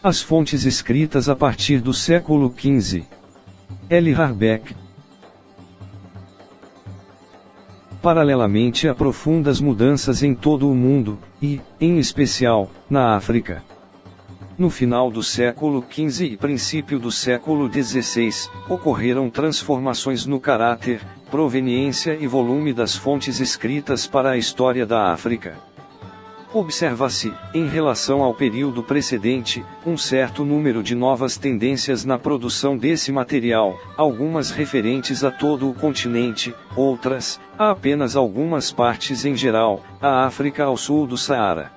As fontes escritas a partir do século XV. L. Harbeck. Paralelamente a profundas mudanças em todo o mundo, e, em especial, na África. No final do século XV e princípio do século XVI, ocorreram transformações no caráter, proveniência e volume das fontes escritas para a história da África. Observa-se, em relação ao período precedente, um certo número de novas tendências na produção desse material, algumas referentes a todo o continente, outras, a apenas algumas partes em geral, a África ao sul do Saara.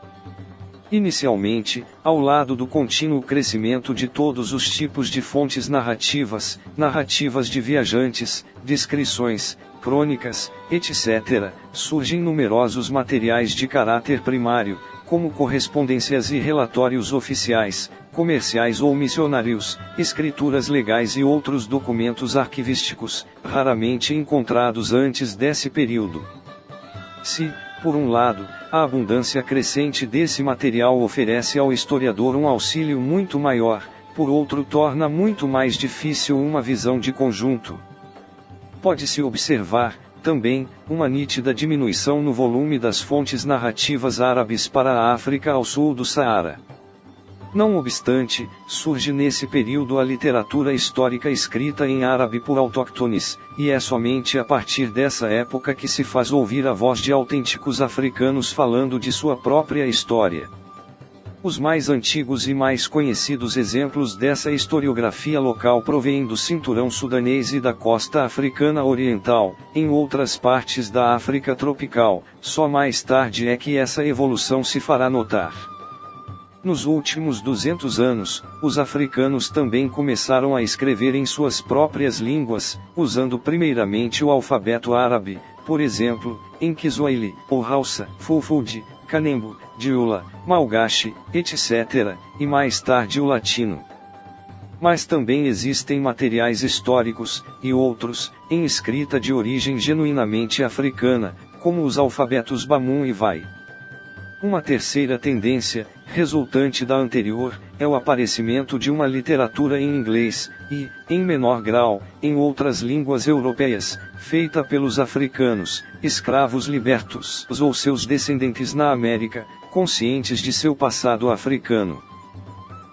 Inicialmente, ao lado do contínuo crescimento de todos os tipos de fontes narrativas, narrativas de viajantes, descrições, crônicas, etc., surgem numerosos materiais de caráter primário, como correspondências e relatórios oficiais, comerciais ou missionários, escrituras legais e outros documentos arquivísticos, raramente encontrados antes desse período. Se, por um lado, a abundância crescente desse material oferece ao historiador um auxílio muito maior, por outro torna muito mais difícil uma visão de conjunto. Pode-se observar, também, uma nítida diminuição no volume das fontes narrativas árabes para a África ao sul do Saara. Não obstante, surge nesse período a literatura histórica escrita em árabe por autóctones, e é somente a partir dessa época que se faz ouvir a voz de autênticos africanos falando de sua própria história. Os mais antigos e mais conhecidos exemplos dessa historiografia local provêm do cinturão sudanês e da costa africana oriental, em outras partes da África tropical, só mais tarde é que essa evolução se fará notar. Nos últimos 200 anos, os africanos também começaram a escrever em suas próprias línguas, usando primeiramente o alfabeto árabe, por exemplo, em Kiswahili, ou Hausa, Fulfulde, Kanembo, Dioula, Malgache, etc., e mais tarde o latino. Mas também existem materiais históricos, e outros, em escrita de origem genuinamente africana, como os alfabetos Bamun e Vai. Uma terceira tendência, resultante da anterior, é o aparecimento de uma literatura em inglês, e, em menor grau, em outras línguas europeias, feita pelos africanos, escravos libertos ou seus descendentes na América, conscientes de seu passado africano.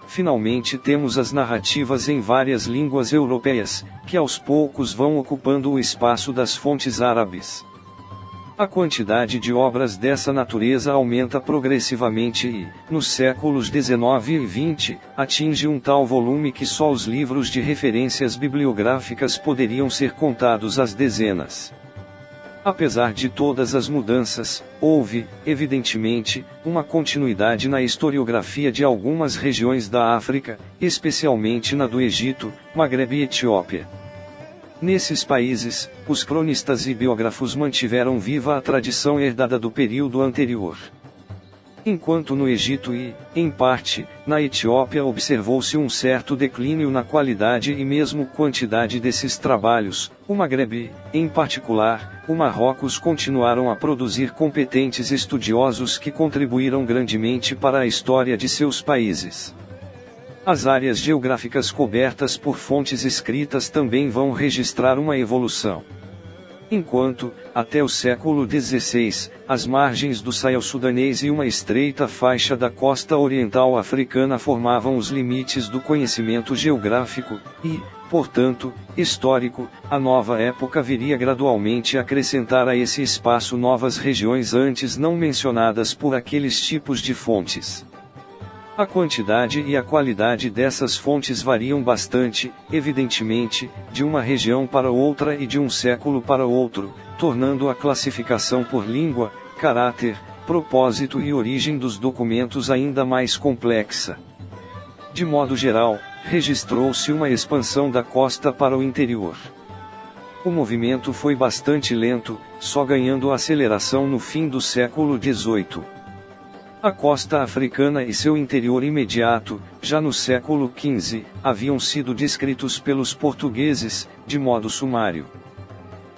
Finalmente temos as narrativas em várias línguas europeias, que aos poucos vão ocupando o espaço das fontes árabes. A quantidade de obras dessa natureza aumenta progressivamente e, nos séculos XIX e XX, atinge um tal volume que só os livros de referências bibliográficas poderiam ser contados às dezenas. Apesar de todas as mudanças, houve, evidentemente, uma continuidade na historiografia de algumas regiões da África, especialmente na do Egito, Magrebe e Etiópia. Nesses países, os cronistas e biógrafos mantiveram viva a tradição herdada do período anterior. Enquanto no Egito e, em parte, na Etiópia observou-se um certo declínio na qualidade e mesmo quantidade desses trabalhos, o Magrebe, em particular, o Marrocos continuaram a produzir competentes estudiosos que contribuíram grandemente para a história de seus países. As áreas geográficas cobertas por fontes escritas também vão registrar uma evolução. Enquanto, até o século XVI, as margens do Sahel sudanês e uma estreita faixa da costa oriental africana formavam os limites do conhecimento geográfico, e, portanto, histórico, a nova época viria gradualmente acrescentar a esse espaço novas regiões antes não mencionadas por aqueles tipos de fontes. A quantidade e a qualidade dessas fontes variam bastante, evidentemente, de uma região para outra e de um século para outro, tornando a classificação por língua, caráter, propósito e origem dos documentos ainda mais complexa. De modo geral, registrou-se uma expansão da costa para o interior. O movimento foi bastante lento, só ganhando aceleração no fim do século XVIII. A costa africana e seu interior imediato, já no século XV, haviam sido descritos pelos portugueses, de modo sumário.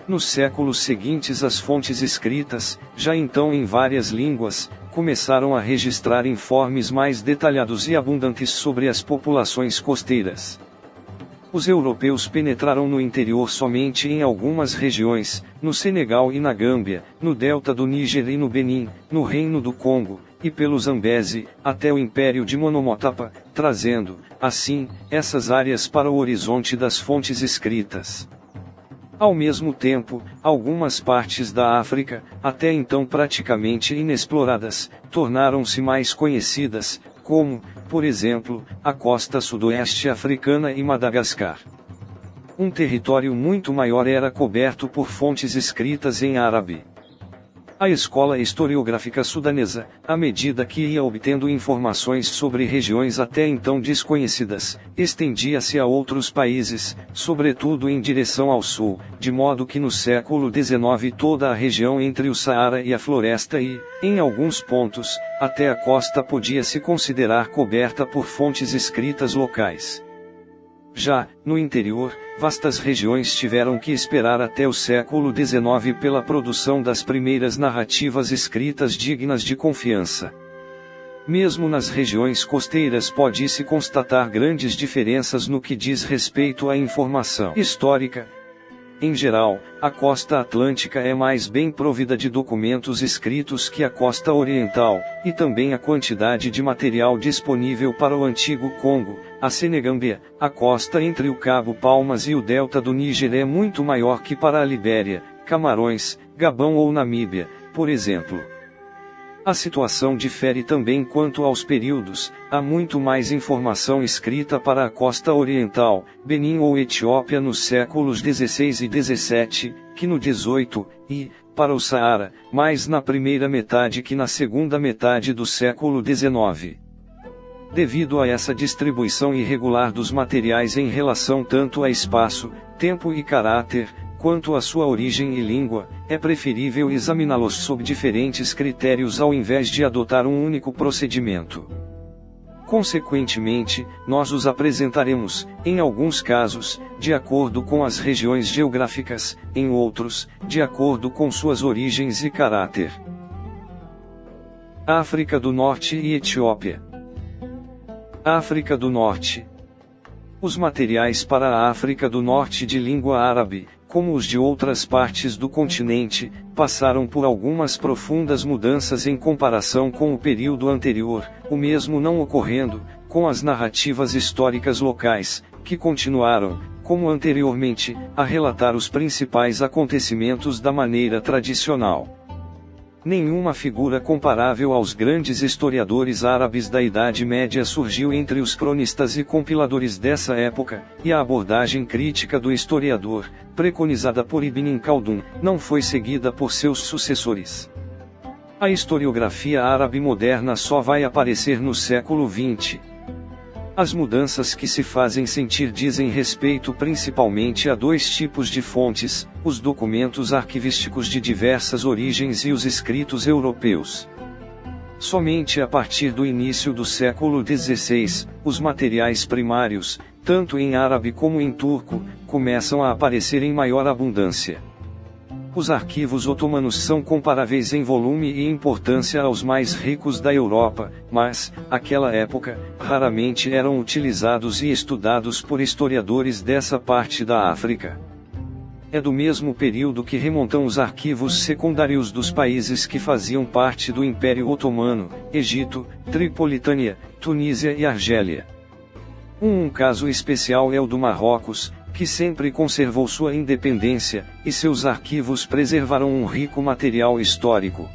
Nos séculos seguintes as fontes escritas, já então em várias línguas, começaram a registrar informes mais detalhados e abundantes sobre as populações costeiras. Os europeus penetraram no interior somente em algumas regiões, no Senegal e na Gâmbia, no delta do Níger e no Benin, no Reino do Congo, e pelo Zambeze, até o Império de Monomotapa, trazendo, assim, essas áreas para o horizonte das fontes escritas. Ao mesmo tempo, algumas partes da África, até então praticamente inexploradas, tornaram-se mais conhecidas, como, por exemplo, a costa sudoeste africana e Madagascar. Um território muito maior era coberto por fontes escritas em árabe. A escola historiográfica sudanesa, à medida que ia obtendo informações sobre regiões até então desconhecidas, estendia-se a outros países, sobretudo em direção ao sul, de modo que no século XIX toda a região entre o Saara e a floresta e, em alguns pontos, até a costa podia se considerar coberta por fontes escritas locais. Já, no interior, vastas regiões tiveram que esperar até o século XIX pela produção das primeiras narrativas escritas dignas de confiança. Mesmo nas regiões costeiras pode-se constatar grandes diferenças no que diz respeito à informação histórica. Em geral, a costa atlântica é mais bem provida de documentos escritos que a costa oriental, e também a quantidade de material disponível para o antigo Congo, a Senegâmbia, a costa entre o Cabo Palmas e o delta do Níger é muito maior que para a Libéria, Camarões, Gabão ou Namíbia, por exemplo. A situação difere também quanto aos períodos, há muito mais informação escrita para a costa oriental, Benin ou Etiópia nos séculos XVI e XVII, que no XVIII, e, para o Saara, mais na primeira metade que na segunda metade do século XIX. Devido a essa distribuição irregular dos materiais em relação tanto a espaço, tempo e caráter, quanto à sua origem e língua, é preferível examiná-los sob diferentes critérios ao invés de adotar um único procedimento. Consequentemente, nós os apresentaremos, em alguns casos, de acordo com as regiões geográficas, em outros, de acordo com suas origens e caráter. África do Norte e Etiópia. África do Norte. Os materiais para a África do Norte de língua árabe, como os de outras partes do continente, passaram por algumas profundas mudanças em comparação com o período anterior, o mesmo não ocorrendo com as narrativas históricas locais, que continuaram, como anteriormente, a relatar os principais acontecimentos da maneira tradicional. Nenhuma figura comparável aos grandes historiadores árabes da Idade Média surgiu entre os cronistas e compiladores dessa época, e a abordagem crítica do historiador, preconizada por Ibn Khaldun, não foi seguida por seus sucessores. A historiografia árabe moderna só vai aparecer no século XX. As mudanças que se fazem sentir dizem respeito principalmente a dois tipos de fontes, os documentos arquivísticos de diversas origens e os escritos europeus. Somente a partir do início do século XVI, os materiais primários, tanto em árabe como em turco, começam a aparecer em maior abundância. Os arquivos otomanos são comparáveis em volume e importância aos mais ricos da Europa, mas, àquela época, raramente eram utilizados e estudados por historiadores dessa parte da África. É do mesmo período que remontam os arquivos secundários dos países que faziam parte do Império Otomano, Egito, Tripolitânia, Tunísia e Argélia. Um caso especial é o do Marrocos, que sempre conservou sua independência, e seus arquivos preservaram um rico material histórico.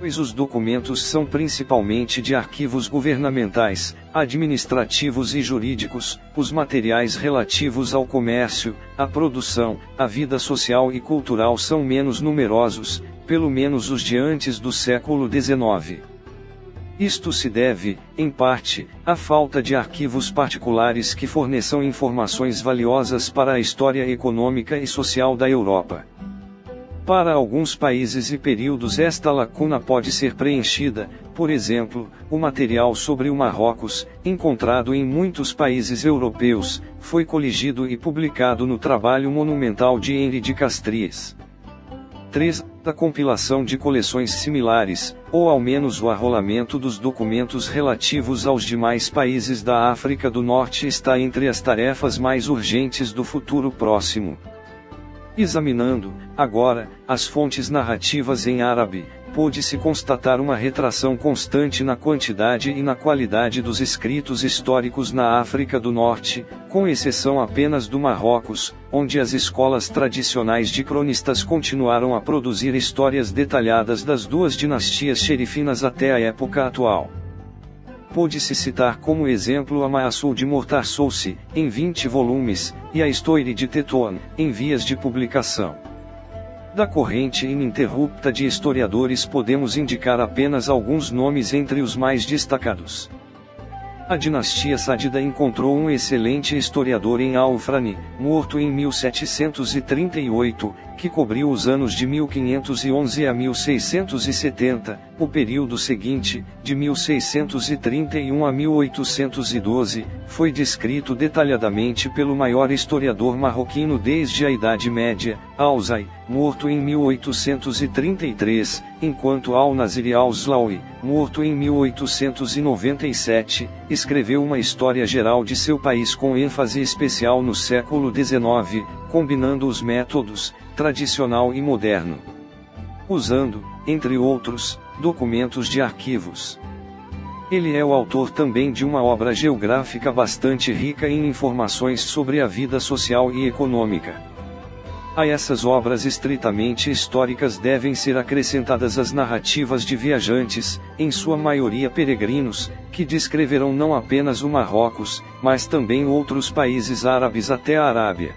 Os documentos são principalmente de arquivos governamentais, administrativos e jurídicos, os materiais relativos ao comércio, à produção, à vida social e cultural são menos numerosos, pelo menos os de antes do século XIX. Isto se deve, em parte, à falta de arquivos particulares que forneçam informações valiosas para a história econômica e social da Europa. Para alguns países e períodos esta lacuna pode ser preenchida, Por exemplo, o material sobre o Marrocos, encontrado em muitos países europeus, foi coligido e publicado no trabalho monumental de Henri de Castries. 3. Da compilação de coleções similares, ou ao menos o arrolamento dos documentos relativos aos demais países da África do Norte está entre as tarefas mais urgentes do futuro próximo. Examinando, agora, as fontes narrativas em árabe, pôde-se constatar uma retração constante na quantidade e na qualidade dos escritos históricos na África do Norte, com exceção apenas do Marrocos, onde as escolas tradicionais de cronistas continuaram a produzir histórias detalhadas das duas dinastias xerifinas até a época atual. Pôde-se citar como exemplo a Ma'assul de Mortarsouci, em 20 volumes, e a Histoire de Tétouan, em vias de publicação. Da corrente ininterrupta de historiadores podemos indicar apenas alguns nomes entre os mais destacados. A dinastia Sádida encontrou um excelente historiador em Al-Frani, morto em 1738, que cobriu os anos de 1511 a 1670, o período seguinte, de 1631 a 1812, foi descrito detalhadamente pelo maior historiador marroquino desde a Idade Média, Al-Zai, morto em 1833, enquanto Al-Nasir al-Zlaoui, morto em 1897, escreveu uma história geral de seu país com ênfase especial no século XIX, combinando os métodos, tradicional e moderno. Usando, entre outros, documentos de arquivos. Ele é o autor também de uma obra geográfica bastante rica em informações sobre a vida social e econômica. A essas obras estritamente históricas devem ser acrescentadas as narrativas de viajantes, em sua maioria peregrinos, que descreverão não apenas o Marrocos, mas também outros países árabes até a Arábia.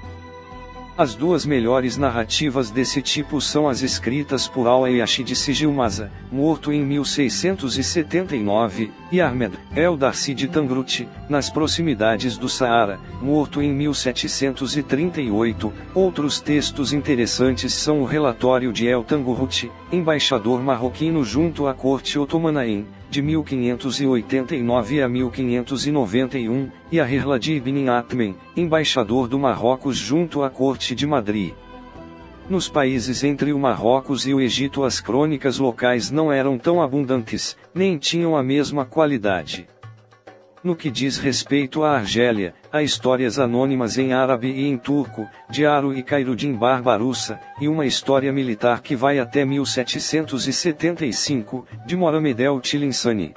As duas melhores narrativas desse tipo são as escritas por Al-Ayashi de Sijilmaza, morto em 1679, e Ahmed el-Darsi de Tangrut, nas proximidades do Saara, morto em 1738. Outros textos interessantes são o relatório de El-Tangrut, embaixador marroquino junto à corte otomana de 1589 a 1591, e a Hirla de Ibn Atmen, embaixador do Marrocos junto à corte de Madrid. Nos países entre o Marrocos e o Egito as crônicas locais não eram tão abundantes, nem tinham a mesma qualidade. No que diz respeito à Argélia, há histórias anônimas em árabe e em turco, de Aro e Khairuddin Barbarossa, e uma história militar que vai até 1775, de Mohamed el-Tilinsani.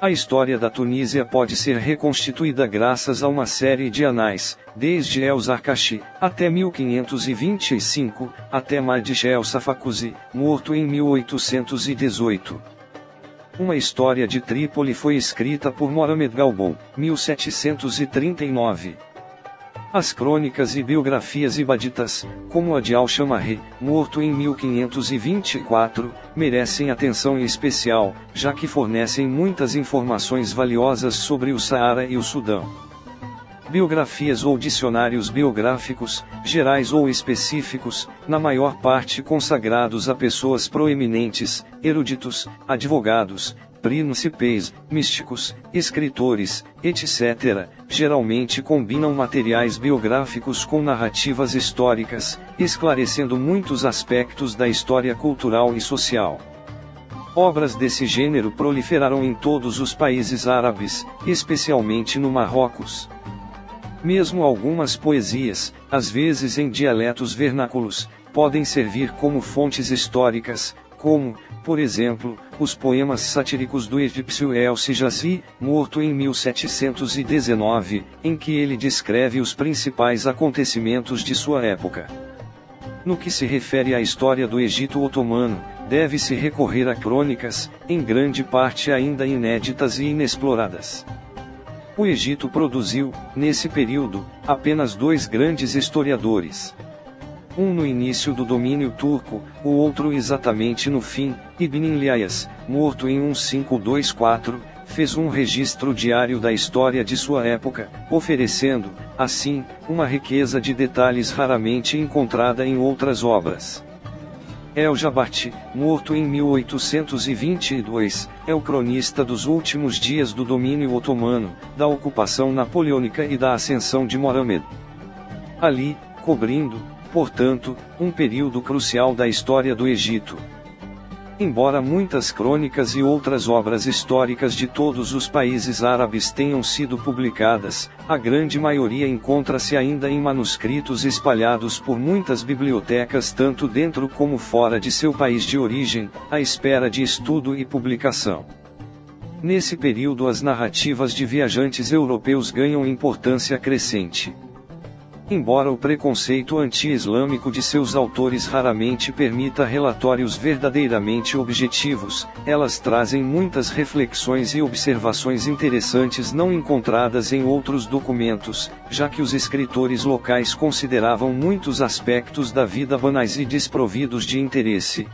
A história da Tunísia pode ser reconstituída graças a uma série de anais, desde el-Zarkashi, até 1525, até Madish el-Safakuzi, morto em 1818. Uma história de Trípoli foi escrita por Mohamed Galbon, 1739. As crônicas e biografias ibaditas, como a de Al-Shamarri, morto em 1524, merecem atenção especial, já que fornecem muitas informações valiosas sobre o Saara e o Sudão. Biografias ou dicionários biográficos, gerais ou específicos, na maior parte consagrados a pessoas proeminentes, eruditos, advogados, príncipes, místicos, escritores, etc., geralmente combinam materiais biográficos com narrativas históricas, esclarecendo muitos aspectos da história cultural e social. Obras desse gênero proliferaram em todos os países árabes, especialmente no Marrocos. Mesmo algumas poesias, às vezes em dialetos vernáculos, podem servir como fontes históricas, como, por exemplo, os poemas satíricos do egípcio El-Sijazi, morto em 1719, em que ele descreve os principais acontecimentos de sua época. No que se refere à história do Egito Otomano, deve-se recorrer a crônicas, em grande parte ainda inéditas e inexploradas. O Egito produziu, nesse período, apenas dois grandes historiadores. Um no início do domínio turco, o outro exatamente no fim. Ibn Ilyas, morto em 1524, fez um registro diário da história de sua época, oferecendo, assim, uma riqueza de detalhes raramente encontrada em outras obras. El-Jabati, morto em 1822, é o cronista dos últimos dias do domínio otomano, da ocupação napoleônica e da ascensão de Mohamed Ali, cobrindo, portanto, um período crucial da história do Egito. Embora muitas crônicas e outras obras históricas de todos os países árabes tenham sido publicadas, a grande maioria encontra-se ainda em manuscritos espalhados por muitas bibliotecas tanto dentro como fora de seu país de origem, à espera de estudo e publicação. Nesse período as narrativas de viajantes europeus ganham importância crescente. Embora o preconceito anti-islâmico de seus autores raramente permita relatórios verdadeiramente objetivos, elas trazem muitas reflexões e observações interessantes não encontradas em outros documentos, já que os escritores locais consideravam muitos aspectos da vida banais e desprovidos de interesse.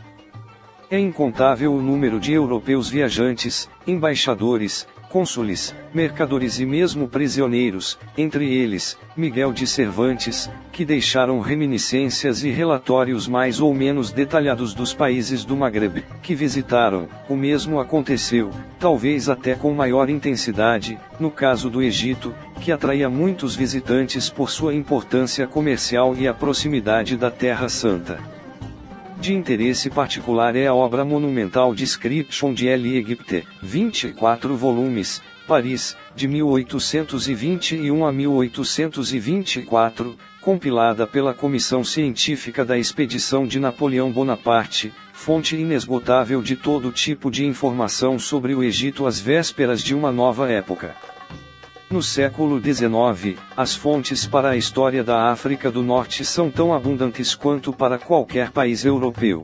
É incontável o número de europeus viajantes, embaixadores, cônsules, mercadores e mesmo prisioneiros, entre eles, Miguel de Cervantes, que deixaram reminiscências e relatórios mais ou menos detalhados dos países do Magreb, que visitaram. O mesmo aconteceu, talvez até com maior intensidade, no caso do Egito, que atraía muitos visitantes por sua importância comercial e a proximidade da Terra Santa. De interesse particular é a obra monumental Description de l'Égypte, 24 volumes, Paris, de 1821 a 1824, compilada pela Comissão Científica da Expedição de Napoleão Bonaparte, fonte inesgotável de todo tipo de informação sobre o Egito às vésperas de uma nova época. No século XIX, as fontes para a história da África do Norte são tão abundantes quanto para qualquer país europeu.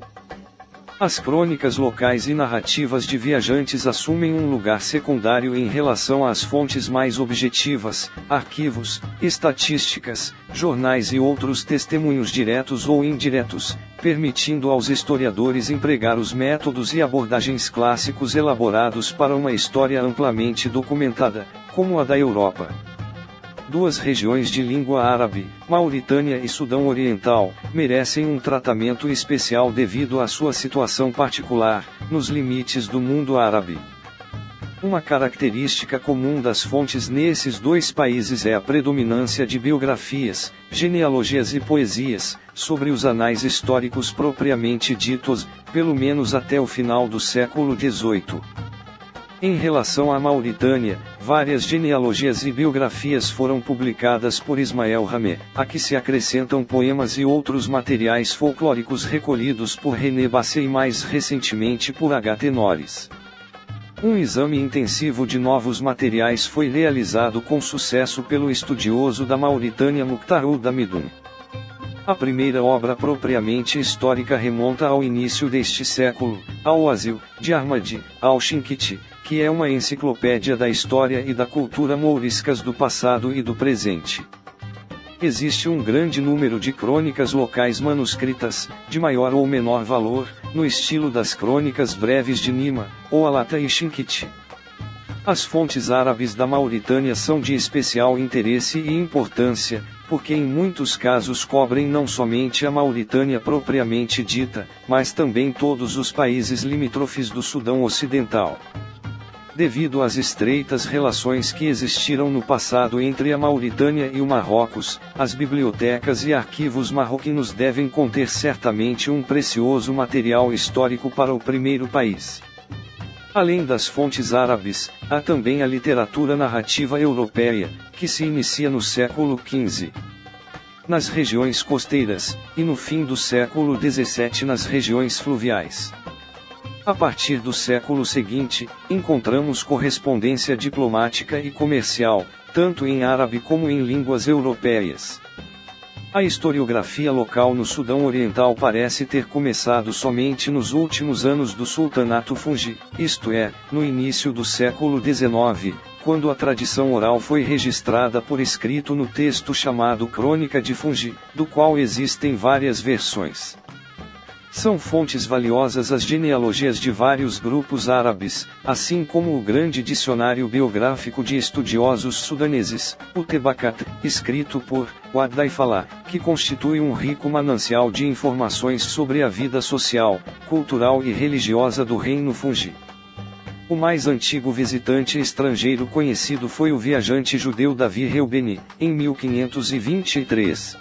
As crônicas locais e narrativas de viajantes assumem um lugar secundário em relação às fontes mais objetivas, arquivos, estatísticas, jornais e outros testemunhos diretos ou indiretos, permitindo aos historiadores empregar os métodos e abordagens clássicos elaborados para uma história amplamente documentada, como a da Europa. Duas regiões de língua árabe, Mauritânia e Sudão Oriental, merecem um tratamento especial devido à sua situação particular, nos limites do mundo árabe. Uma característica comum das fontes nesses dois países é a predominância de biografias, genealogias e poesias, sobre os anais históricos propriamente ditos, pelo menos até o final do século XVIII. Em relação à Mauritânia, várias genealogias e biografias foram publicadas por Ismael Ramé, a que se acrescentam poemas e outros materiais folclóricos recolhidos por René Basset e mais recentemente por H. Norris. Um exame intensivo de novos materiais foi realizado com sucesso pelo estudioso da Mauritânia Mukhtar Ould-Hamidun. A primeira obra propriamente histórica remonta ao início deste século, ao Oasil, de Ahmad al-Shinkiti, que é uma enciclopédia da história e da cultura mouriscas do passado e do presente. Existe um grande número de crônicas locais manuscritas, de maior ou menor valor, no estilo das crônicas breves de Nima, ou Alata e Shinkiti. As fontes árabes da Mauritânia são de especial interesse e importância, porque em muitos casos cobrem não somente a Mauritânia propriamente dita, mas também todos os países limítrofes do Sudão Ocidental. Devido às estreitas relações que existiram no passado entre a Mauritânia e o Marrocos, as bibliotecas e arquivos marroquinos devem conter certamente um precioso material histórico para o primeiro país. Além das fontes árabes, há também a literatura narrativa europeia, que se inicia no século XV. Nas regiões costeiras, e no fim do século XVII nas regiões fluviais. A partir do século seguinte, encontramos correspondência diplomática e comercial, tanto em árabe como em línguas europeias. A historiografia local no Sudão Oriental parece ter começado somente nos últimos anos do Sultanato Fungi, isto é, no início do século XIX, quando a tradição oral foi registrada por escrito no texto chamado Crônica de Fungi, do qual existem várias versões. São fontes valiosas as genealogias de vários grupos árabes, assim como o grande dicionário biográfico de estudiosos sudaneses, o Tebacat, escrito por Wad Daifallah, que constitui um rico manancial de informações sobre a vida social, cultural e religiosa do Reino Fungi. O mais antigo visitante estrangeiro conhecido foi o viajante judeu Davi Reubeni, em 1523.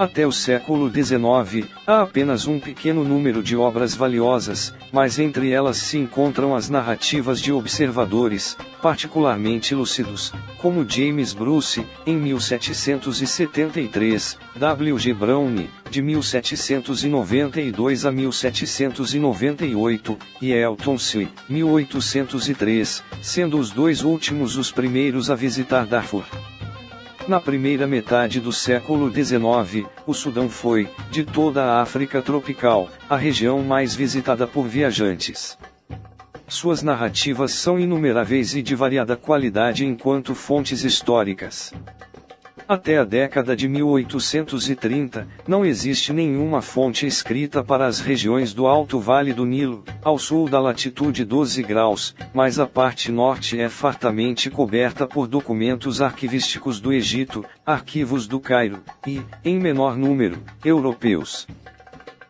Até o século XIX, há apenas um pequeno número de obras valiosas, mas entre elas se encontram as narrativas de observadores, particularmente lúcidos, como James Bruce, em 1773, W. G. Browne, de 1792 a 1798, e Elton Swee, 1803, sendo os dois últimos os primeiros a visitar Darfur. Na primeira metade do século XIX, o Sudão foi, de toda a África tropical, a região mais visitada por viajantes. Suas narrativas são inumeráveis e de variada qualidade enquanto fontes históricas. Até a década de 1830, não existe nenhuma fonte escrita para as regiões do Alto Vale do Nilo, ao sul da latitude 12 graus, mas a parte norte é fartamente coberta por documentos arquivísticos do Egito, arquivos do Cairo, e, em menor número, europeus.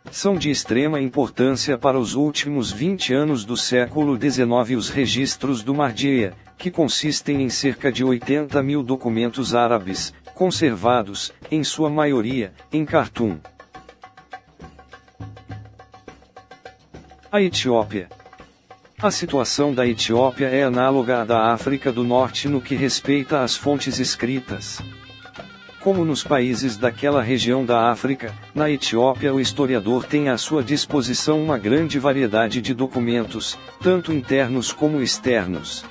São de extrema importância para os últimos 20 anos do século XIX os registros do Mardia, que consistem em cerca de 80 mil documentos árabes, conservados, em sua maioria, em Khartoum. A Etiópia. A situação da Etiópia é análoga à da África do Norte no que respeita às fontes escritas. Como nos países daquela região da África, na Etiópia o historiador tem à sua disposição uma grande variedade de documentos, tanto internos como externos.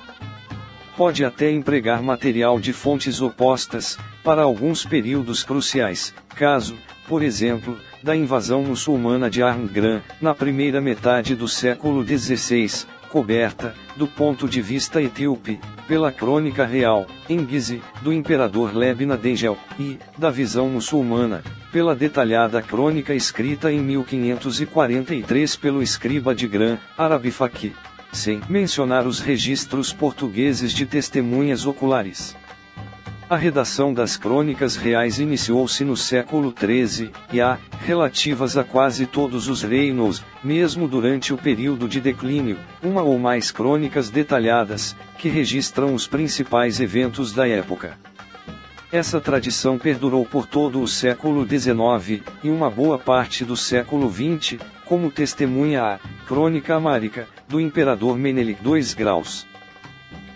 Pode até empregar material de fontes opostas, para alguns períodos cruciais, caso, por exemplo, da invasão muçulmana de Arngran, na primeira metade do século XVI, coberta, do ponto de vista etíope, pela crônica real, em Gize, do imperador Lebna Dengel, e, da visão muçulmana, pela detalhada crônica escrita em 1543 pelo escriba de Gran, Arabi Faqih, sem mencionar os registros portugueses de testemunhas oculares. A redação das crônicas reais iniciou-se no século XIII, e há, relativas a quase todos os reinos, mesmo durante o período de declínio, uma ou mais crônicas detalhadas, que registram os principais eventos da época. Essa tradição perdurou por todo o século XIX, e uma boa parte do século XX, como testemunha a Crônica Amárica, do imperador Menelik II Graus.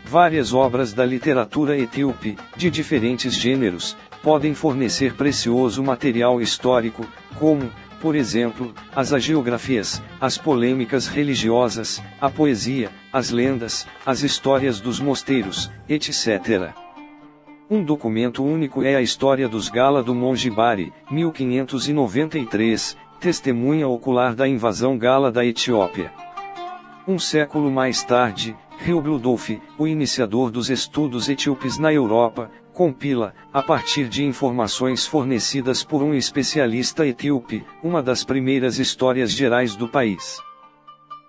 Várias obras da literatura etíope, de diferentes gêneros, podem fornecer precioso material histórico, como, por exemplo, as hagiografias, as polêmicas religiosas, a poesia, as lendas, as histórias dos mosteiros, etc. Um documento único é a história dos Gala do Monge Bari, 1593, testemunha ocular da invasão gala da Etiópia. Um século mais tarde, Reubludolf, o iniciador dos estudos etíopes na Europa, compila, a partir de informações fornecidas por um especialista etíope, uma das primeiras histórias gerais do país.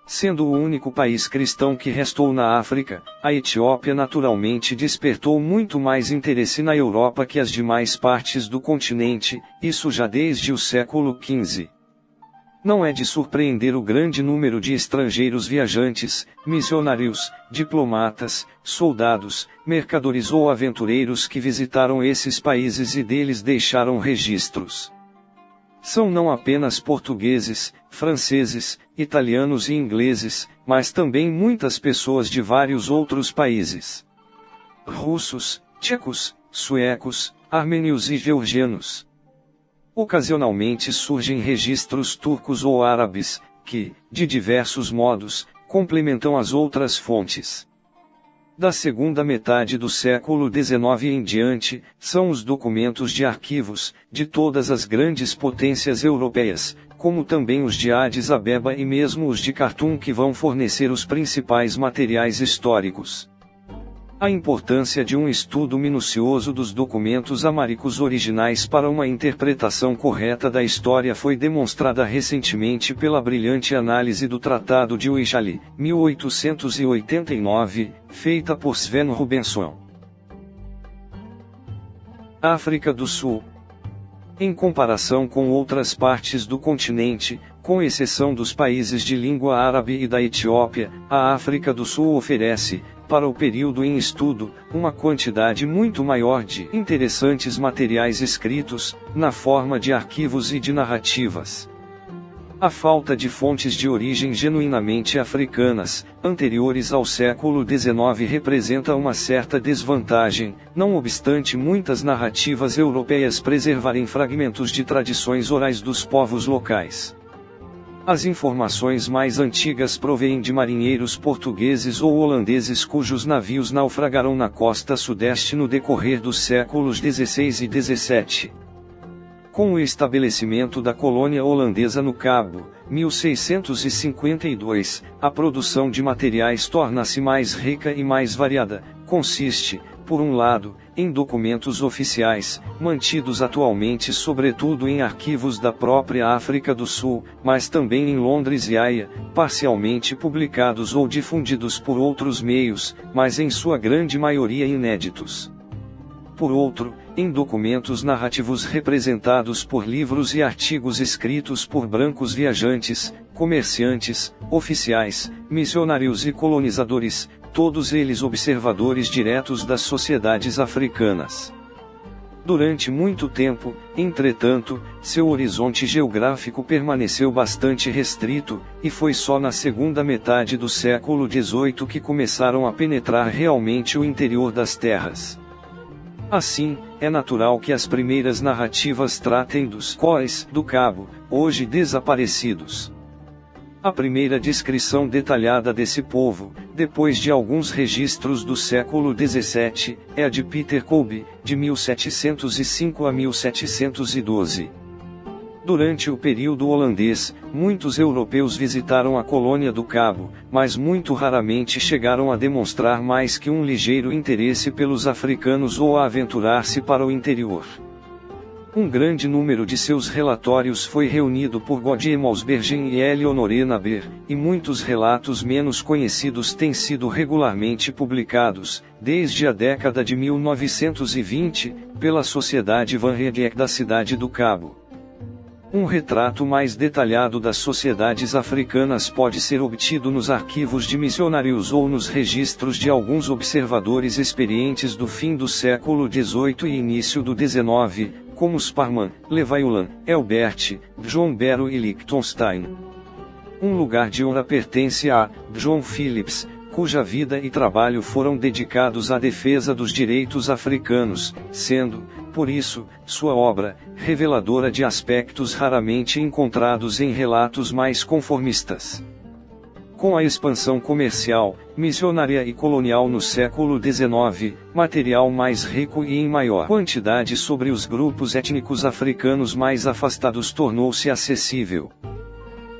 Sendo o único país cristão que restou na África, a Etiópia naturalmente despertou muito mais interesse na Europa que as demais partes do continente, isso já desde o século XV. Não é de surpreender o grande número de estrangeiros viajantes, missionários, diplomatas, soldados, mercadores ou aventureiros que visitaram esses países e deles deixaram registros. São não apenas portugueses, franceses, italianos e ingleses, mas também muitas pessoas de vários outros países. Russos, tchecos, suecos, armênios e georgianos. Ocasionalmente surgem registros turcos ou árabes, que, de diversos modos, complementam as outras fontes. Da segunda metade do século XIX em diante, são os documentos de arquivos, de todas as grandes potências europeias, como também os de Addis Abeba e mesmo os de Khartoum que vão fornecer os principais materiais históricos. A importância de um estudo minucioso dos documentos amáricos originais para uma interpretação correta da história foi demonstrada recentemente pela brilhante análise do Tratado de Uijali, 1889, feita por Sven Rubensson. África do Sul. Em comparação com outras partes do continente, com exceção dos países de língua árabe e da Etiópia, a África do Sul oferece, para o período em estudo, uma quantidade muito maior de interessantes materiais escritos, na forma de arquivos e de narrativas. A falta de fontes de origem genuinamente africanas, anteriores ao século XIX representa uma certa desvantagem, não obstante muitas narrativas europeias preservarem fragmentos de tradições orais dos povos locais. As informações mais antigas provêm de marinheiros portugueses ou holandeses cujos navios naufragaram na costa sudeste no decorrer dos séculos XVI e XVII. Com o estabelecimento da colônia holandesa no Cabo, 1652, a produção de materiais torna-se mais rica e mais variada. Consiste, por um lado, em documentos oficiais, mantidos atualmente sobretudo em arquivos da própria África do Sul, mas também em Londres e Haia, parcialmente publicados ou difundidos por outros meios, mas em sua grande maioria inéditos. Por outro, em documentos narrativos representados por livros e artigos escritos por brancos viajantes, comerciantes, oficiais, missionários e colonizadores, todos eles observadores diretos das sociedades africanas. Durante muito tempo, entretanto, seu horizonte geográfico permaneceu bastante restrito, e foi só na segunda metade do século XVIII que começaram a penetrar realmente o interior das terras. Assim, é natural que as primeiras narrativas tratem dos Khois do Cabo, hoje desaparecidos. A primeira descrição detalhada desse povo, depois de alguns registros do século XVII, é a de Peter Colby, de 1705 a 1712. Durante o período holandês, muitos europeus visitaram a colônia do Cabo, mas muito raramente chegaram a demonstrar mais que um ligeiro interesse pelos africanos ou a aventurar-se para o interior. Um grande número de seus relatórios foi reunido por Gaudie Mausbergen e Éléonore Naber, e muitos relatos menos conhecidos têm sido regularmente publicados, desde a década de 1920, pela Sociedade Van Riebeeck da Cidade do Cabo. Um retrato mais detalhado das sociedades africanas pode ser obtido nos arquivos de missionários ou nos registros de alguns observadores experientes do fim do século XVIII e início do XIX, como Sparman, Levaillant, Elbert, John Barrow e Liechtenstein. Um lugar de honra pertence a John Phillips, cuja vida e trabalho foram dedicados à defesa dos direitos africanos, sendo, por isso, sua obra, reveladora de aspectos raramente encontrados em relatos mais conformistas. Com a expansão comercial, missionária e colonial no século XIX, material mais rico e em maior quantidade sobre os grupos étnicos africanos mais afastados tornou-se acessível.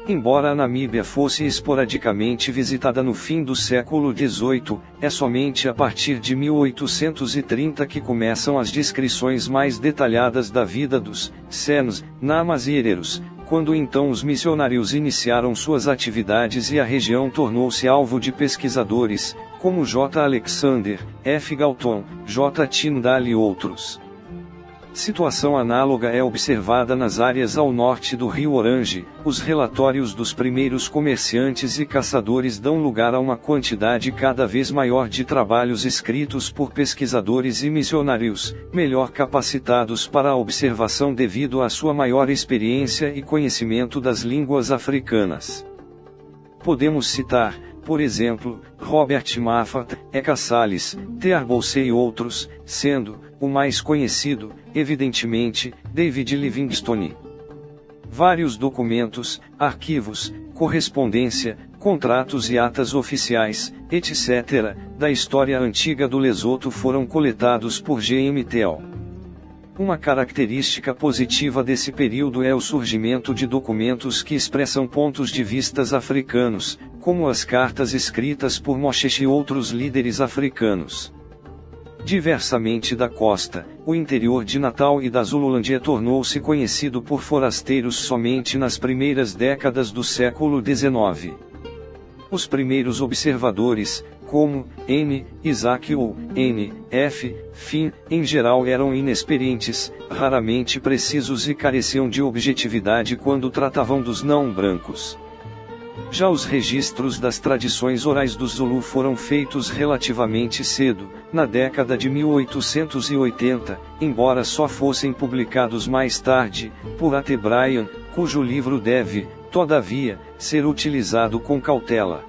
Embora a Namíbia fosse esporadicamente visitada no fim do século XVIII, é somente a partir de 1830 que começam as descrições mais detalhadas da vida dos Sens, Namas e Hereros, quando então os missionários iniciaram suas atividades e a região tornou-se alvo de pesquisadores, como J. Alexander, F. Galton, J. Tyndall e outros. Situação análoga é observada nas áreas ao norte do rio Orange. Os relatórios dos primeiros comerciantes e caçadores dão lugar a uma quantidade cada vez maior de trabalhos escritos por pesquisadores e missionários, melhor capacitados para a observação devido à sua maior experiência e conhecimento das línguas africanas. Podemos citar, por exemplo, Robert Maffat, Eka Salles, T. Arbouce e outros, sendo o mais conhecido, evidentemente, David Livingstone. Vários documentos, arquivos, correspondência, contratos e atas oficiais, etc., da história antiga do Lesoto foram coletados por G. M. Tell. Uma característica positiva desse período é o surgimento de documentos que expressam pontos de vistas africanos, como as cartas escritas por Moshesh e outros líderes africanos. Diversamente da costa, o interior de Natal e da Zululândia tornou-se conhecido por forasteiros somente nas primeiras décadas do século XIX. Os primeiros observadores, como N. Isaac ou N. F. Finn, em geral eram inexperientes, raramente precisos e careciam de objetividade quando tratavam dos não-brancos. Já os registros das tradições orais do Zulu foram feitos relativamente cedo, na década de 1880, embora só fossem publicados mais tarde, por A.T. Bryan, cujo livro deve, todavia, ser utilizado com cautela.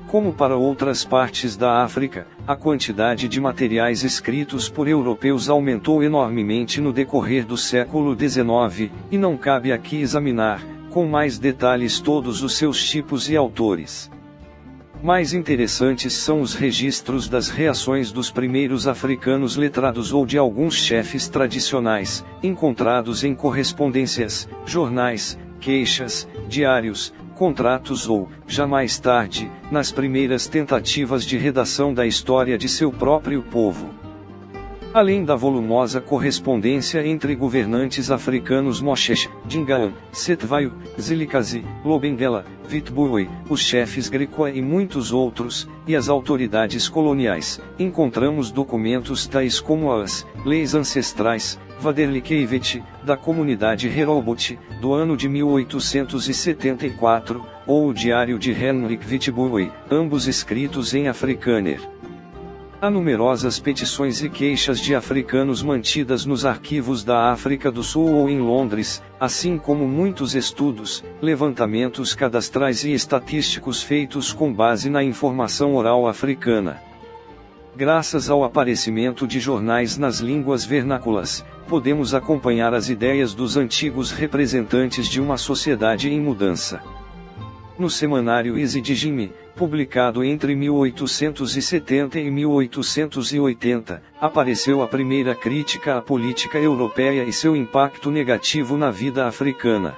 Como para outras partes da África, a quantidade de materiais escritos por europeus aumentou enormemente no decorrer do século XIX, e não cabe aqui examinar, com mais detalhes todos os seus tipos e autores. Mais interessantes são os registros das reações dos primeiros africanos letrados ou de alguns chefes tradicionais, encontrados em correspondências, jornais, queixas, diários, contratos ou, já mais tarde, nas primeiras tentativas de redação da história de seu próprio povo. Além da volumosa correspondência entre governantes africanos Moshesh, Dingaan, Setvaio, Zilikazi, Lobengela, Witbooi, os chefes Griqua e muitos outros, e as autoridades coloniais, encontramos documentos tais como as Leis Ancestrais, Vaderlikevich, da comunidade Herobot, do ano de 1874, ou o Diário de Henrik Witbooi, ambos escritos em Afrikaner. Há numerosas petições e queixas de africanos mantidas nos arquivos da África do Sul ou em Londres, assim como muitos estudos, levantamentos cadastrais e estatísticos feitos com base na informação oral africana. Graças ao aparecimento de jornais nas línguas vernáculas, podemos acompanhar as ideias dos antigos representantes de uma sociedade em mudança. No semanário Isidijimi, publicado entre 1870 e 1880, apareceu a primeira crítica à política europeia e seu impacto negativo na vida africana.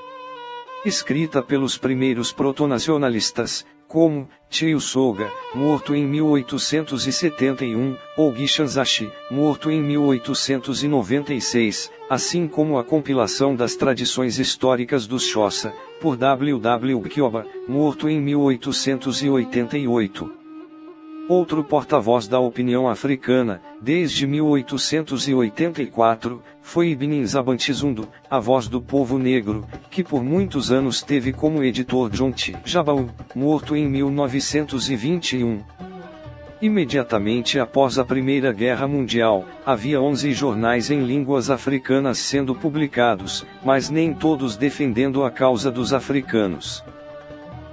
Escrita pelos primeiros protonacionalistas, como Tio Soga, morto em 1871, ou Gishanzashi, morto em 1896, assim como a compilação das tradições históricas dos Xhosa, por W. W. Kyoba, morto em 1888. Outro porta-voz da opinião africana, desde 1884, foi Ibn Nzabantizundo, a voz do povo negro, que por muitos anos teve como editor John T. Jabau, morto em 1921. Imediatamente após a Primeira Guerra Mundial, havia 11 jornais em línguas africanas sendo publicados, mas nem todos defendendo a causa dos africanos.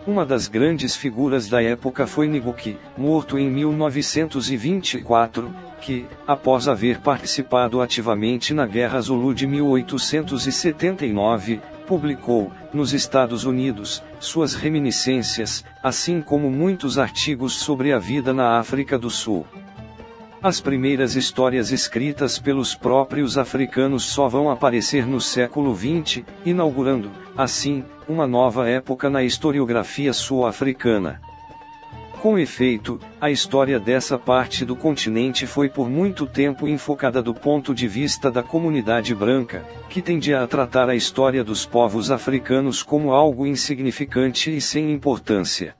Uma das grandes figuras da época foi Ngugi, morto em 1924, que, após haver participado ativamente na Guerra Zulu de 1879, publicou, nos Estados Unidos, suas reminiscências, assim como muitos artigos sobre a vida na África do Sul. As primeiras histórias escritas pelos próprios africanos só vão aparecer no século XX, inaugurando, assim, uma nova época na historiografia sul-africana. Com efeito, a história dessa parte do continente foi por muito tempo enfocada do ponto de vista da comunidade branca, que tendia a tratar a história dos povos africanos como algo insignificante e sem importância.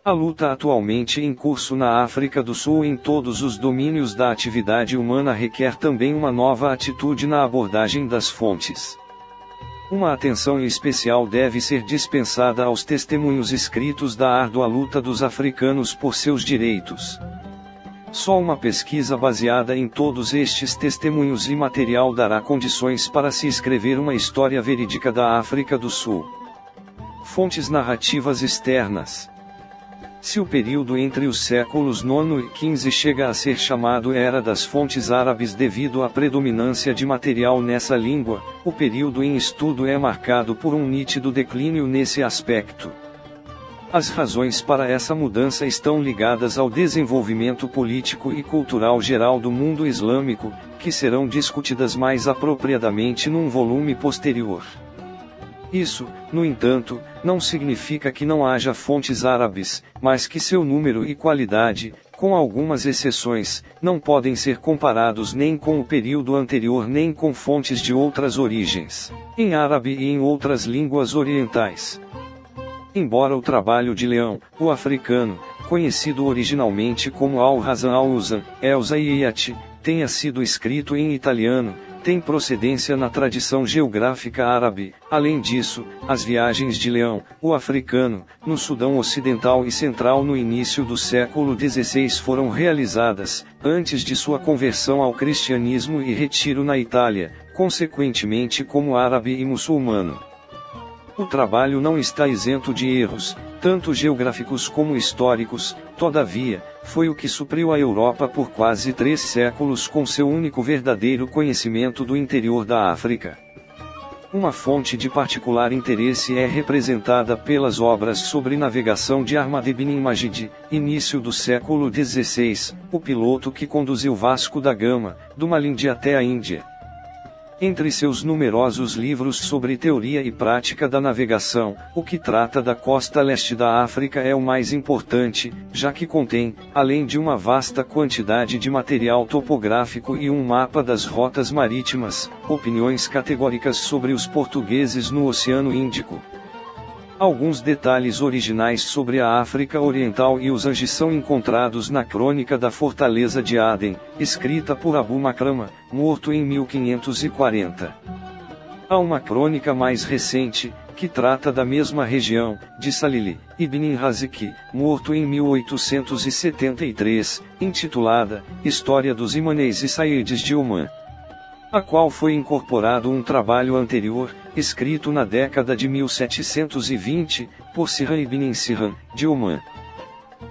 A luta atualmente em curso na África do Sul em todos os domínios da atividade humana requer também uma nova atitude na abordagem das fontes. Uma atenção especial deve ser dispensada aos testemunhos escritos da árdua luta dos africanos por seus direitos. Só uma pesquisa baseada em todos estes testemunhos e material dará condições para se escrever uma história verídica da África do Sul. Fontes narrativas externas. Se o período entre os séculos IX e XV chega a ser chamado Era das Fontes Árabes devido à predominância de material nessa língua, o período em estudo é marcado por um nítido declínio nesse aspecto. As razões para essa mudança estão ligadas ao desenvolvimento político e cultural geral do mundo islâmico, que serão discutidas mais apropriadamente num volume posterior. Isso, no entanto, não significa que não haja fontes árabes, mas que seu número e qualidade, com algumas exceções, não podem ser comparados nem com o período anterior nem com fontes de outras origens, em árabe e em outras línguas orientais. Embora o trabalho de Leão, o africano, conhecido originalmente como Al-Hasan al-Uzan, Elsa e Iati, tenha sido escrito em italiano, tem procedência na tradição geográfica árabe. Além disso, as viagens de Leão, o africano, no Sudão Ocidental e Central no início do século XVI foram realizadas, antes de sua conversão ao cristianismo e retiro na Itália, consequentemente como árabe e muçulmano. O trabalho não está isento de erros, tanto geográficos como históricos, todavia, foi o que supriu a Europa por quase 3 séculos com seu único verdadeiro conhecimento do interior da África. Uma fonte de particular interesse é representada pelas obras sobre navegação de Ahmad ibn Majid, início do século XVI, o piloto que conduziu Vasco da Gama, do Malindi até a Índia. Entre seus numerosos livros sobre teoria e prática da navegação, o que trata da costa leste da África é o mais importante, já que contém, além de uma vasta quantidade de material topográfico e um mapa das rotas marítimas, opiniões categóricas sobre os portugueses no Oceano Índico. Alguns detalhes originais sobre a África Oriental e os Anjis são encontrados na Crônica da Fortaleza de Aden, escrita por Abu Makrama, morto em 1540. Há uma crônica mais recente, que trata da mesma região, de Salili, ibn Raziki, morto em 1873, intitulada História dos Imaneis e Saídes de Oman, a qual foi incorporado um trabalho anterior, escrito na década de 1720, por Sirhan ibn Sirhan, de Oman.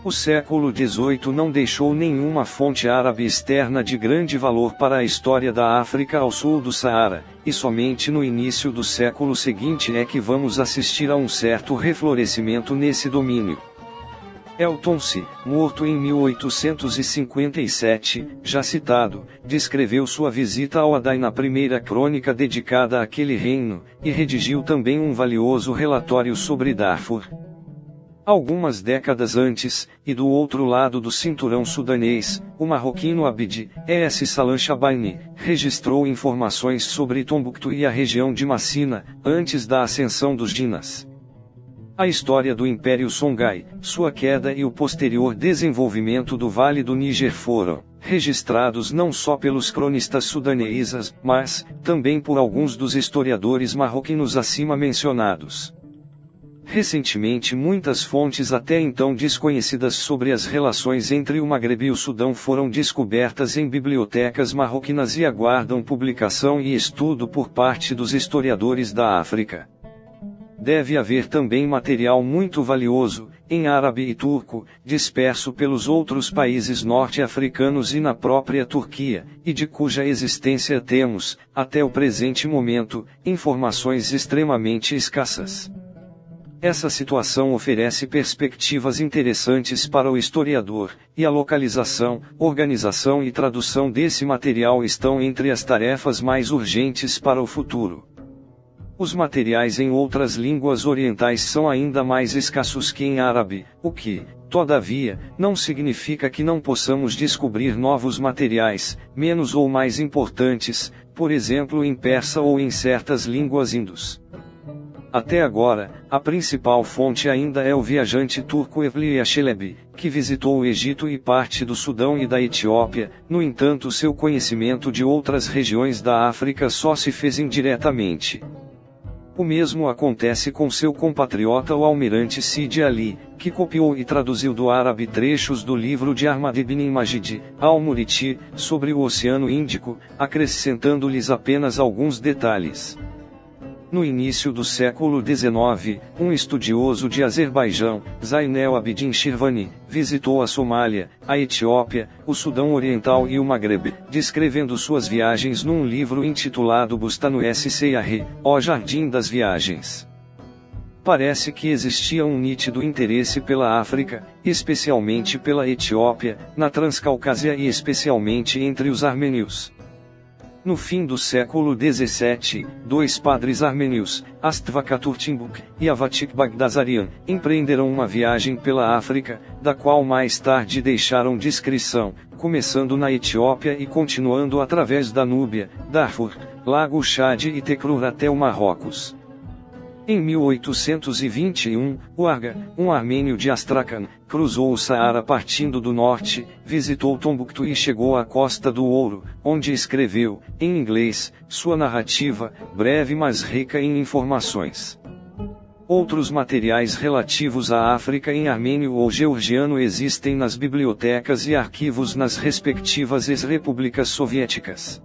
O século XVIII não deixou nenhuma fonte árabe externa de grande valor para a história da África ao sul do Saara, e somente no início do século seguinte é que vamos assistir a um certo reflorescimento nesse domínio. El-Tonsi, morto em 1857, já citado, descreveu sua visita ao Adai na primeira crônica dedicada àquele reino, e redigiu também um valioso relatório sobre Darfur. Algumas décadas antes, e do outro lado do cinturão sudanês, o marroquino Abdi Es Salam Shabaini registrou informações sobre Tombuctu e a região de Massina, antes da ascensão dos Dinas. A história do Império Songhai, sua queda e o posterior desenvolvimento do Vale do Níger foram registrados não só pelos cronistas sudaneses, mas também por alguns dos historiadores marroquinos acima mencionados. Recentemente muitas fontes até então desconhecidas sobre as relações entre o Magreb e o Sudão foram descobertas em bibliotecas marroquinas e aguardam publicação e estudo por parte dos historiadores da África. Deve haver também material muito valioso, em árabe e turco, disperso pelos outros países norte-africanos e na própria Turquia, e de cuja existência temos, até o presente momento, informações extremamente escassas. Essa situação oferece perspectivas interessantes para o historiador, e a localização, organização e tradução desse material estão entre as tarefas mais urgentes para o futuro. Os materiais em outras línguas orientais são ainda mais escassos que em árabe, o que, todavia, não significa que não possamos descobrir novos materiais, menos ou mais importantes, por exemplo em persa ou em certas línguas hindus. Até agora, a principal fonte ainda é o viajante turco Evliya Çelebi, que visitou o Egito e parte do Sudão e da Etiópia. No entanto, seu conhecimento de outras regiões da África só se fez indiretamente. O mesmo acontece com seu compatriota o almirante Sidi Ali, que copiou e traduziu do árabe trechos do livro de Ahmad ibn Majid, Al-Muriti, sobre o Oceano Índico, acrescentando-lhes apenas alguns detalhes. No início do século XIX, um estudioso de Azerbaijão, Zainel Abidin Shirvani, visitou a Somália, a Etiópia, o Sudão Oriental e o Magreb, descrevendo suas viagens num livro intitulado Bustanu Seyari, O Jardim das Viagens. Parece que existia um nítido interesse pela África, especialmente pela Etiópia, na Transcaucásia e especialmente entre os armênios. No fim do século XVII, dois padres armênios, Astvaka Turtinbuk e Avatik Bagdasarian, empreenderam uma viagem pela África, da qual mais tarde deixaram descrição, começando na Etiópia e continuando através da Núbia, Darfur, Lago Chad e Tekrur até o Marrocos. Em 1821, o Arga, um armênio de Astrakhan, cruzou o Saara partindo do norte, visitou Tombuktu e chegou à Costa do Ouro, onde escreveu, em inglês, sua narrativa, breve mas rica em informações. Outros materiais relativos à África em armênio ou georgiano existem nas bibliotecas e arquivos nas respectivas ex-repúblicas soviéticas.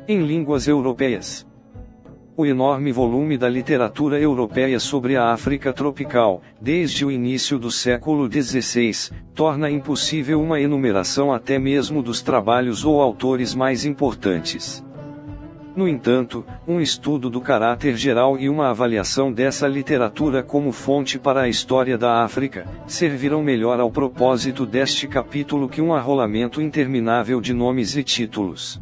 Em línguas europeias. O enorme volume da literatura europeia sobre a África tropical, desde o início do século XVI, torna impossível uma enumeração até mesmo dos trabalhos ou autores mais importantes. No entanto, um estudo do caráter geral e uma avaliação dessa literatura como fonte para a história da África, servirão melhor ao propósito deste capítulo que um arrolamento interminável de nomes e títulos.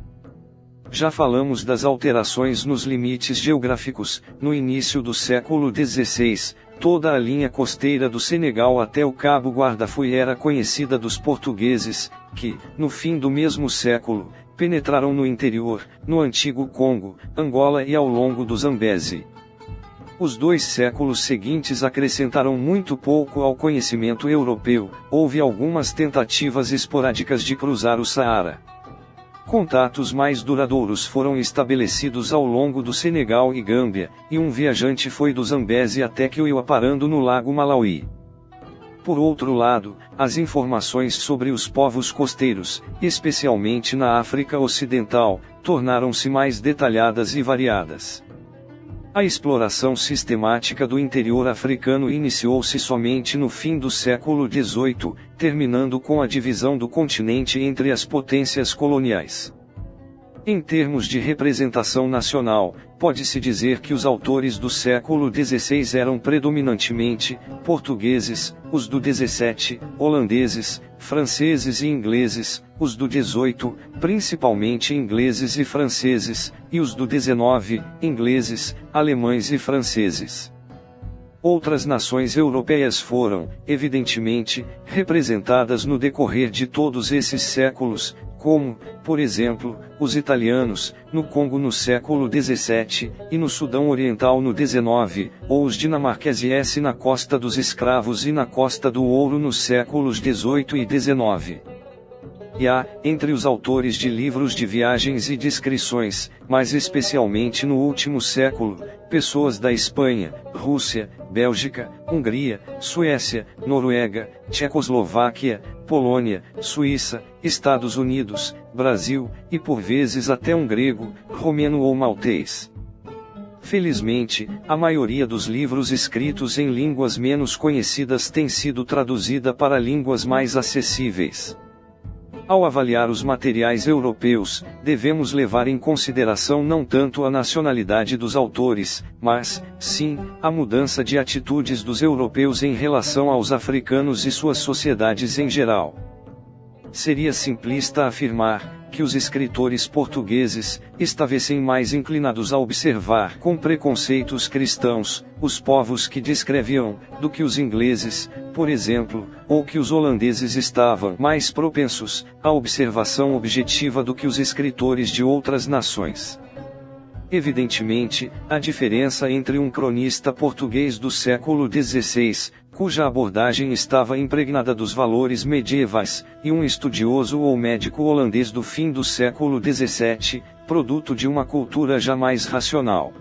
Já falamos das alterações nos limites geográficos. No início do século XVI, toda a linha costeira do Senegal até o Cabo Guardafui era conhecida dos portugueses, que, no fim do mesmo século, penetraram no interior, no antigo Congo, Angola e ao longo do Zambeze. Os 2 séculos seguintes acrescentaram muito pouco ao conhecimento europeu. Houve algumas tentativas esporádicas de cruzar o Saara. Contatos mais duradouros foram estabelecidos ao longo do Senegal e Gâmbia, e um viajante foi do Zambeze até Kiowa parando no Lago Malawi. Por outro lado, as informações sobre os povos costeiros, especialmente na África Ocidental, tornaram-se mais detalhadas e variadas. A exploração sistemática do interior africano iniciou-se somente no fim do século XVIII, terminando com a divisão do continente entre as potências coloniais. Em termos de representação nacional, pode-se dizer que os autores do século XVI eram predominantemente portugueses, os do XVII, holandeses, franceses e ingleses, os do XVIII, principalmente ingleses e franceses, e os do XIX, ingleses, alemães e franceses. Outras nações europeias foram, evidentemente, representadas no decorrer de todos esses séculos, como, por exemplo, os italianos, no Congo no século XVII, e no Sudão Oriental no XIX, ou os dinamarqueses na Costa dos Escravos e na Costa do Ouro nos séculos XVIII e XIX. E há, entre os autores de livros de viagens e descrições, mas especialmente no último século, pessoas da Espanha, Rússia, Bélgica, Hungria, Suécia, Noruega, Tchecoslováquia, Polônia, Suíça, Estados Unidos, Brasil, e por vezes até um grego, romeno ou maltês. Felizmente, a maioria dos livros escritos em línguas menos conhecidas tem sido traduzida para línguas mais acessíveis. Ao avaliar os materiais europeus, devemos levar em consideração não tanto a nacionalidade dos autores, mas, sim, a mudança de atitudes dos europeus em relação aos africanos e suas sociedades em geral. Seria simplista afirmar que os escritores portugueses estivessem mais inclinados a observar com preconceitos cristãos os povos que descreviam, do que os ingleses, por exemplo, ou que os holandeses estavam mais propensos à observação objetiva do que os escritores de outras nações. Evidentemente, a diferença entre um cronista português do século XVI, cuja abordagem estava impregnada dos valores medievais, e um estudioso ou médico holandês do fim do século XVII, produto de uma cultura já mais racional.